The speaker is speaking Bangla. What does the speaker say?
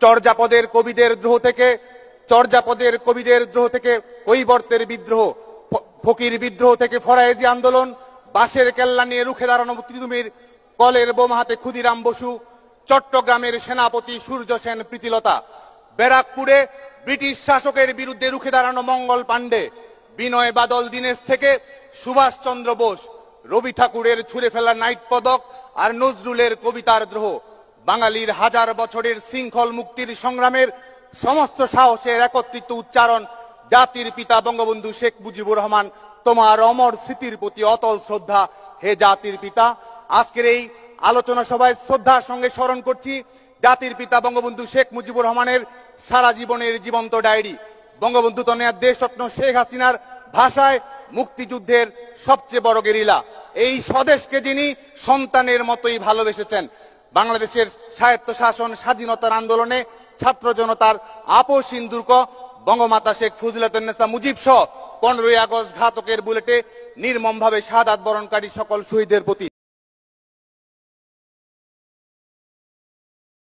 চর্যাপদের কবিদের দ্রোহ থেকে কৈবর্তের বিদ্রোহ, ফকির বিদ্রোহ থেকে ফরায়েজি আন্দোলন, বাঁশের কেল্লা নিয়ে রুখে দাঁড়ানো মুক্তিযুদ্ধের কলের বোমা হাতে ক্ষুদিরাম বসু, চট্টগ্রামের সেনাপতি সূর্য সেন প্রীতিলতা, ব্যারাকপুরে ব্রিটিশ শাসকের বিরুদ্ধে রুখে দাঁড়ানো মঙ্গল পাণ্ডে, বিনয় বাদল দীনেশ থেকে সুভাষচন্দ্র বোস, রবি ঠাকুরের ছুঁড়ে ফেলা নাইট পদক আর নজরুলের কবিতার দ্রোহ, বাঙালির হাজার বছরের শৃঙ্খল মুক্তির সংগ্রামের সমস্ত সাহসের একত্রিত উচ্চারণ, জাতির পিতা বঙ্গবন্ধু শেখ মুজিবুর রহমান, তোমার অমর স্মৃতির প্রতি অতল শ্রদ্ধা হে জাতির পিতা। আজকের এই আলোচনা সভায় শ্রদ্ধার সঙ্গে স্মরণ করছি জাতির পিতা বঙ্গবন্ধু শেখ মুজিবুর রহমানের সারা জীবনের জীবন্ত ডায়েরি। বঙ্গবন্ধু তনয়া দেশরত্ন শেখ হাসিনার ভাষায় মুক্তিযুদ্ধের সবচেয়ে বড় গেরিলা। এই স্বদেশকে যিনি সন্তানের মতোই ভালোবেসেছেন। বাংলাদেশের স্বায়ত্তশাসন স্বাধীনতার আন্দোলনে ছাত্র জনতার আপসহীন দুর্গ বঙ্গমাতা শেখ ফজিলাতুন্নেসা মুজিব সহ 15ই আগস্ট ঘাতকের বুলেটে নির্মমভাবে শাহাদাত বরণকারী সকল শহীদের প্রতি